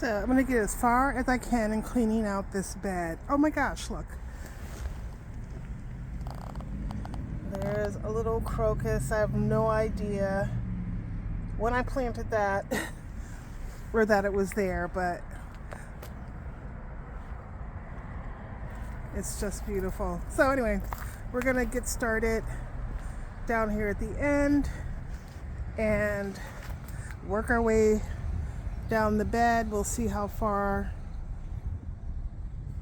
So I'm going to get as far as I can in cleaning out this bed. Oh my gosh, look. There's a little crocus. I have no idea when I planted that or that it was there, but it's just beautiful. So anyway, we're going to get started down here at the end and work our way down the bed. We'll see how far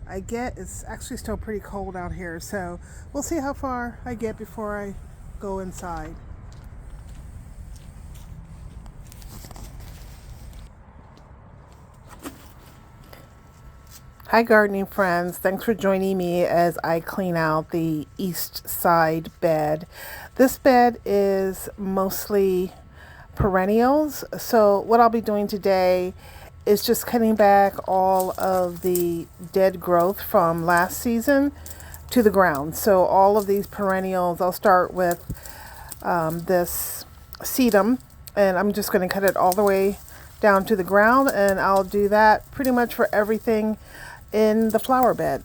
I get. It's actually still pretty cold out here, so we'll see how far I get before I go inside. Hi gardening friends, thanks for joining me as I clean out the east side bed. This bed is mostly perennials, so what I'll be doing today is just cutting back all of the dead growth from last season to the ground. So all of these perennials, I'll start with this sedum, and I'm just going to cut it all the way down to the ground, and I'll do that pretty much for everything in the flower bed.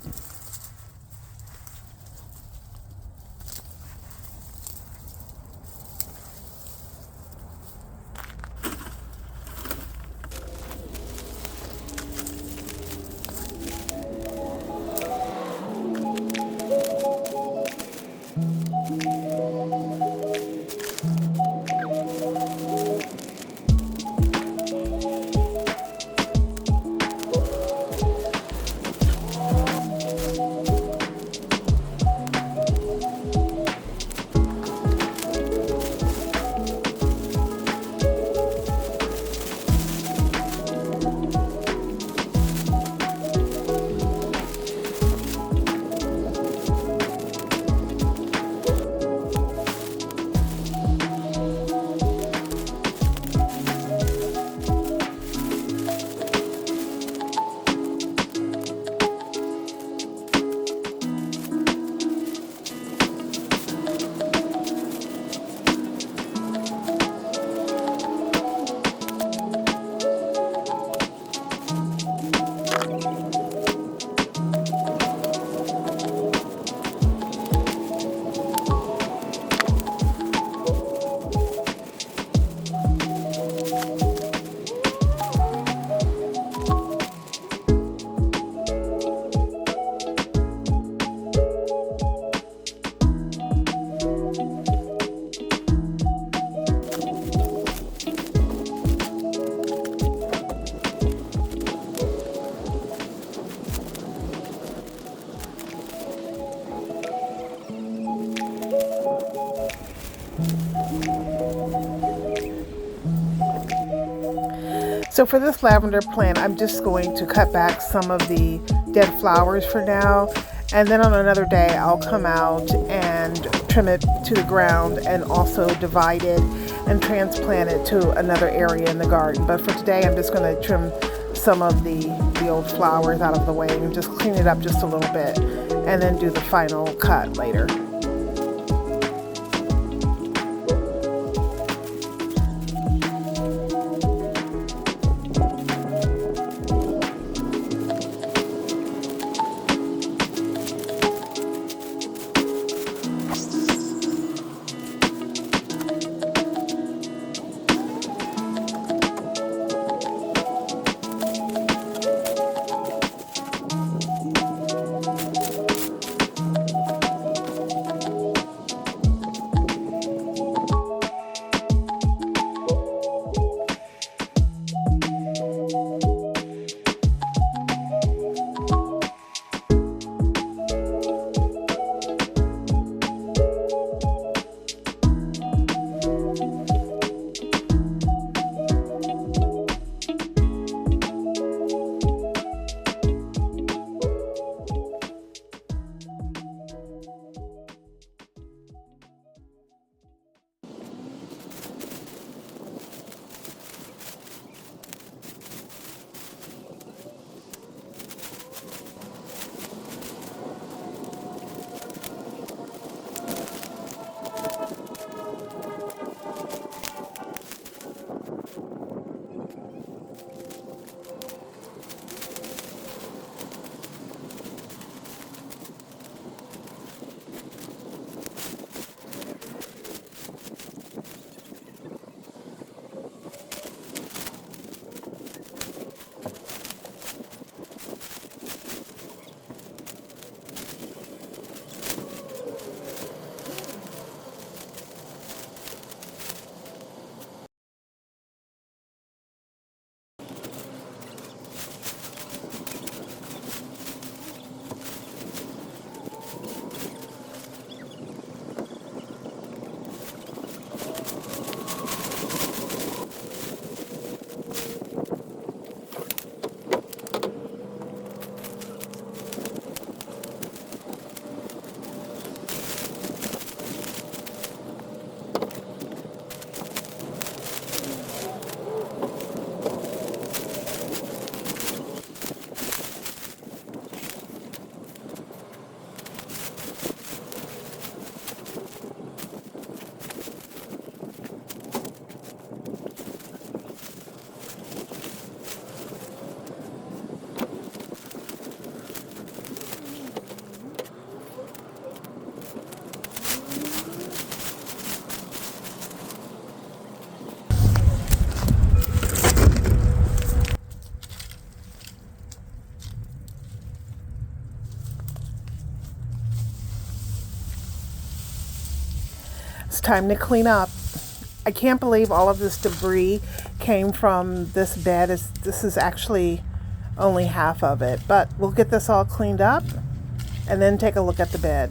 So for this lavender plant, I'm just going to cut back some of the dead flowers for now. And then on another day, I'll come out and trim it to the ground and also divide it and transplant it to another area in the garden. But for today, I'm just going to trim some of the old flowers out of the way and just clean it up just a little bit and then do the final cut later. time to clean up. I can't believe all of this debris came from this bed. This is actually only half of it, but we'll get this all cleaned up and then take a look at the bed.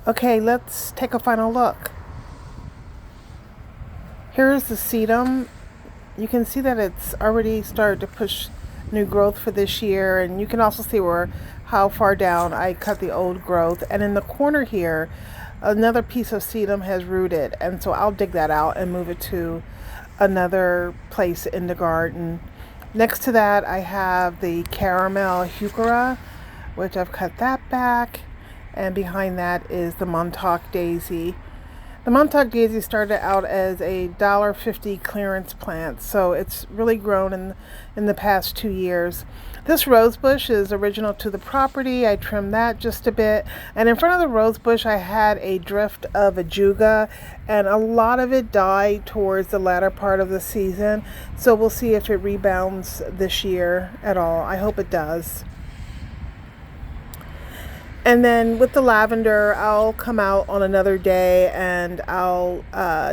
Okay, let's take a final look. Here's the sedum. You can see that it's already started to push new growth for this year, and you can also see how far down I cut the old growth. And in the corner here, another piece of sedum has rooted, and so I'll dig that out and move it to another place in the garden. Next to that, I have the caramel heuchera, which I've cut that back. And behind that is the Montauk daisy. The Montauk daisy started out as a $1.50 clearance plant, so it's really grown in the past 2 years. This rose bush is original to the property. I trimmed that just a bit. And in front of the rose bush, I had a drift of ajuga, and a lot of it died towards the latter part of the season. So we'll see if it rebounds this year at all. I hope it does. And then with the lavender, I'll come out on another day and I'll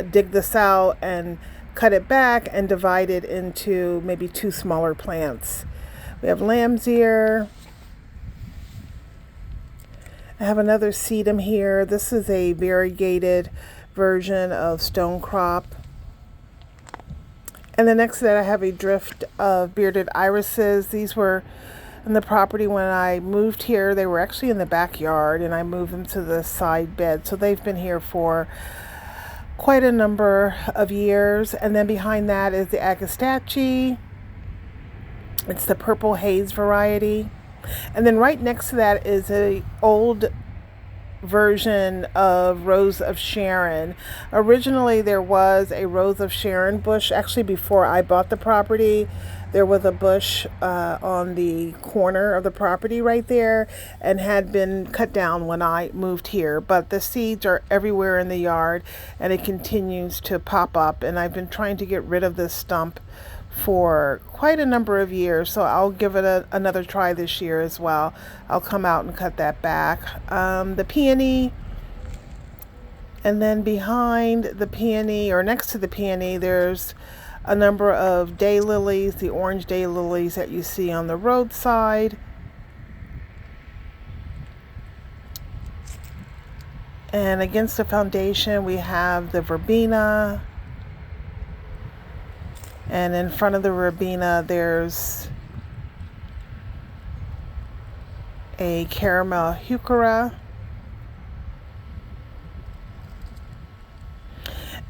dig this out and cut it back and divide it into maybe 2 smaller plants. We have lamb's ear. I have another sedum here. This is a variegated version of stonecrop. And then next to that, I have a drift of bearded irises. These were in the property when I moved here. They were actually in the backyard, and I moved them to the side bed. So they've been here for quite a number of years. And then behind that is the agastache. It's the purple haze variety. And then right next to that is a old version of Rose of Sharon. Originally there was a Rose of Sharon bush. Actually, before I bought the property, there was a bush on the corner of the property right there, and had been cut down when I moved here. But the seeds are everywhere in the yard, and it continues to pop up. And I've been trying to get rid of this stump for quite a number of years, so I'll give it another try this year as well. I'll come out and cut that back. The peony, and then behind the peony, or next to the peony, there's a number of daylilies, the orange daylilies that you see on the roadside. And against the foundation, we have the verbena. And in front of the verbena, there's a caramel heuchera.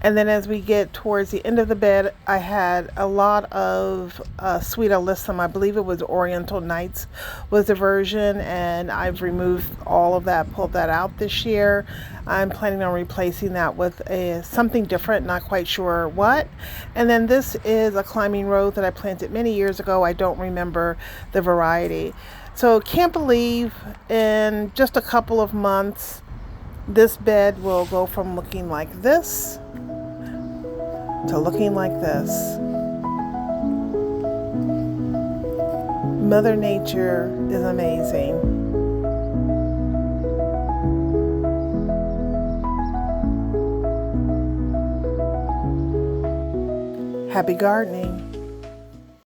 And then as we get towards the end of the bed, I had a lot of Sweet Alyssum. I believe it was Oriental Nights was the version, and I've removed all of that, pulled that out this year. I'm planning on replacing that with something different, not quite sure what. And then this is a climbing rose that I planted many years ago. I don't remember the variety. So can't believe in just a couple of months, this bed will go from looking like this to looking like this. Mother Nature is amazing. Happy gardening.